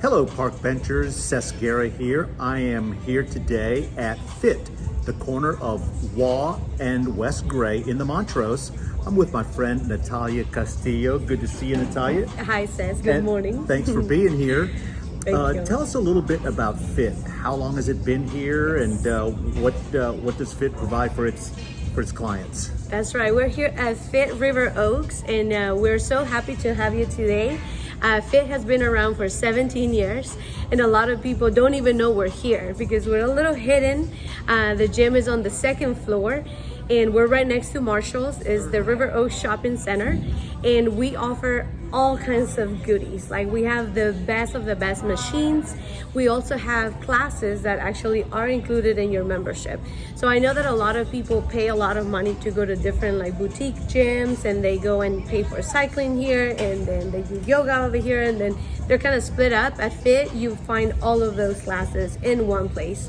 Hello, Park Benchers. Cesc Guerra here. I am here today at Fit, the corner of Waugh and West Gray in the Montrose. I'm with my friend Natalia Castillo. Good to see you, Natalia. Hi, Cesc. Good morning. Thanks for being here. Thank you. Tell us a little bit about Fit. How long has it been here, and what does Fit provide for its clients? That's right. We're here at Fit River Oaks, and we're so happy to have you today. Fit has been around for 17 years, and a lot of people don't even know we're here because we're a little hidden. The gym is on the second floor, and we're right next to Marshall's, is the River Oaks Shopping Center, and we offer all kinds of goodies. Like, we have the best of the best machines. We also have classes that actually are included in your membership. So I know that a lot of people pay a lot of money to go to different like boutique gyms, and they go and pay for cycling here, and then they do yoga over here, and then they're kind of split up. At Fit, you find all of those classes in one place,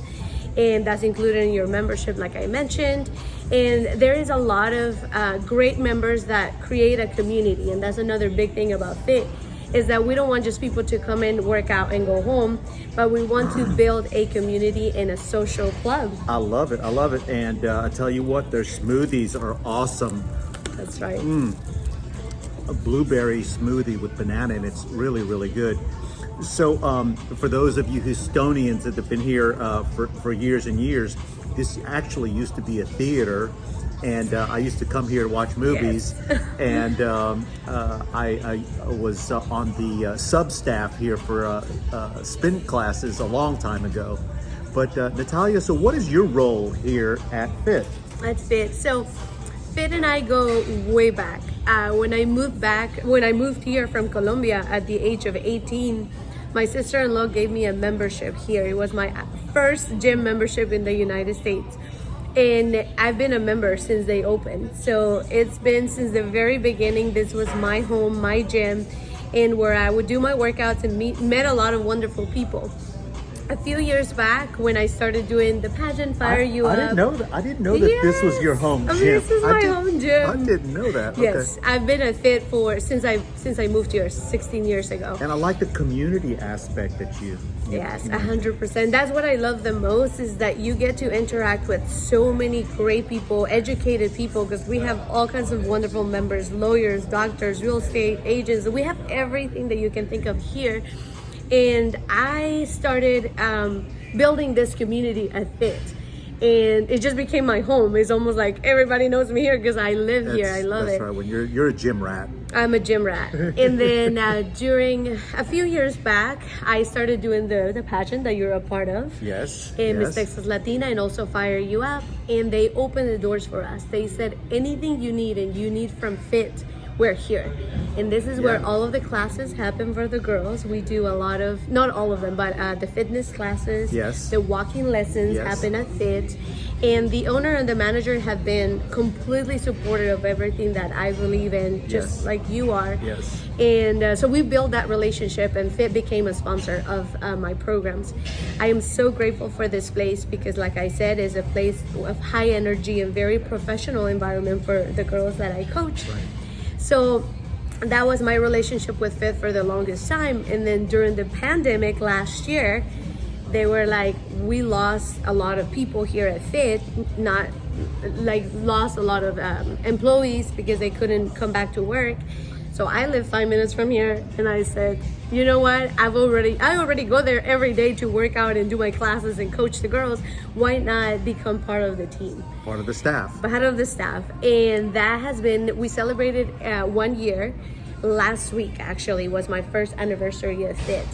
and that's included in your membership, like I mentioned. And there is a lot of great members that create a community, and that's another big thing about Fit, is that we don't want just people to come in, work out, and go home, but we want to build a community and a social club. I love it. And I tell you what, their smoothies are awesome. That's right. A blueberry smoothie with banana, and it's really, really good. So for those of you Houstonians that have been here for years and years, this actually used to be a theater, and I used to come here to watch movies. Yes. And I was on the sub-staff here for spin classes a long time ago. But Natalia, so what is your role here at Fit? At Fit, so Fit and I go way back. When I moved here from Colombia at the age of 18, my sister-in-law gave me a membership here. It was my first gym membership in the United States. And I've been a member since they opened. So it's been since the very beginning. This was my home, my gym, and where I would do my workouts and met a lot of wonderful people. A few years back, when I started doing the pageant Fire You Up. I didn't know that this was your home gym. This is my home gym. I didn't know that. Yes, Okay. I've been at Fit since I moved here 16 years ago. And I like the community aspect that you Yes, 100%. That's what I love the most, is that you get to interact with so many great people, educated people, because we have all kinds of wonderful members, lawyers, doctors, real estate agents. We have everything that you can think of here. And I started building this community at Fit, and it just became my home. It's almost like everybody knows me here because I live here. I love it. That's right. When you're a gym rat. I'm a gym rat. And then during a few years back, I started doing the pageant that you're a part of. Yes. And Miss Texas Latina, and also Fire You Up. And they opened the doors for us. They said, anything you need and you need from Fit, we're here. And this is where all of the classes happen for the girls. We do a lot of, not all of them, but the fitness classes, the walking lessons happen at Fit. And the owner and the manager have been completely supportive of everything that I believe in, just like you are. Yes. And so we built that relationship, and Fit became a sponsor of my programs. I am so grateful for this place because, like I said, is a place of high energy and very professional environment for the girls that I coach. Right. So that was my relationship with Fit for the longest time. And then during the pandemic last year, they were like, we lost a lot of people here at Fit, lost a lot of employees because they couldn't come back to work. So I live 5 minutes from here, and I said, you know what? I already go there every day to work out and do my classes and coach the girls. Why not become part of the team? Part of the staff. Part of the staff. And that has been, we celebrated 1 year. Last week actually was my first anniversary at Fit.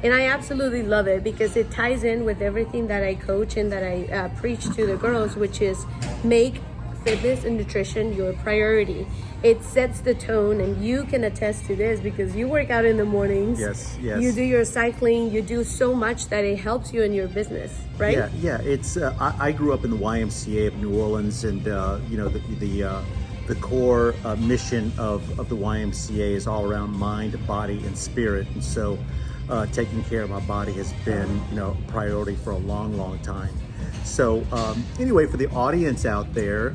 And I absolutely love it because it ties in with everything that I coach and that I preach to the girls, which is make fitness and nutrition your priority. It sets the tone, and you can attest to this because you work out in the mornings. Yes. You do your cycling. You do so much that it helps you in your business, right? Yeah. It's I grew up in the YMCA of New Orleans, and the core mission of the YMCA is all around mind, body, and spirit. And so taking care of my body has been a priority for a long time. So anyway, for the audience out there,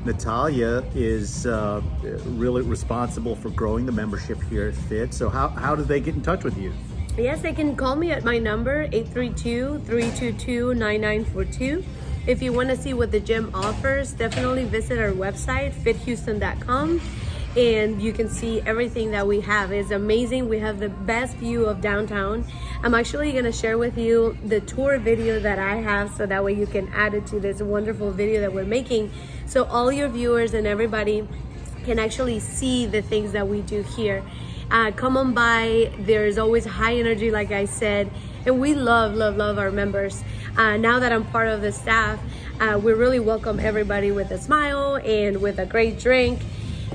Natalia is really responsible for growing the membership here at Fit. So how do they get in touch with you? Yes, they can call me at my number, 832-322-9942. If you want to see what the gym offers, definitely visit our website, fithouston.com, and you can see everything that we have. It's amazing. We have the best view of downtown. I'm actually going to share with you the tour video that I have, so that way you can add it to this wonderful video that we're making, so all your viewers and everybody can actually see the things that we do here. Come on by. There's always high energy, like I said, and we love our members. Now that I'm part of the staff, we really welcome everybody with a smile and with a great drink.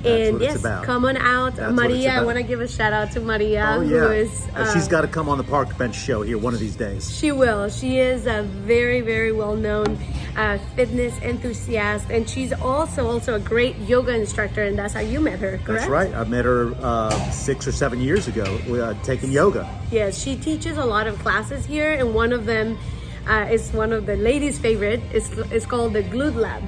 And yes, come on out. That's Maria, I want to give a shout out to Maria, who is she's got to come on the Park Bench show here one of these days. She will. She is a very well known fitness enthusiast, and she's also a great yoga instructor, and that's how you met her, correct? That's right. I met her 6 or 7 years ago taking yoga. Yes, she teaches a lot of classes here, and one of them is one of the ladies' favorite. It's called the Glute Lab.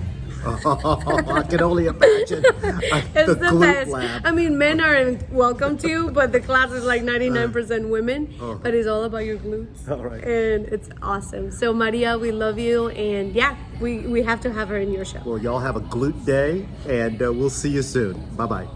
Oh, I can only imagine. It's the best. Lab. I mean, men are welcome to, but the class is like 99% women. But it's all about your glutes. All right. And it's awesome. So Maria, we love you, and yeah, we have to have her in your show. Well, y'all have a glute day, and we'll see you soon. Bye-bye.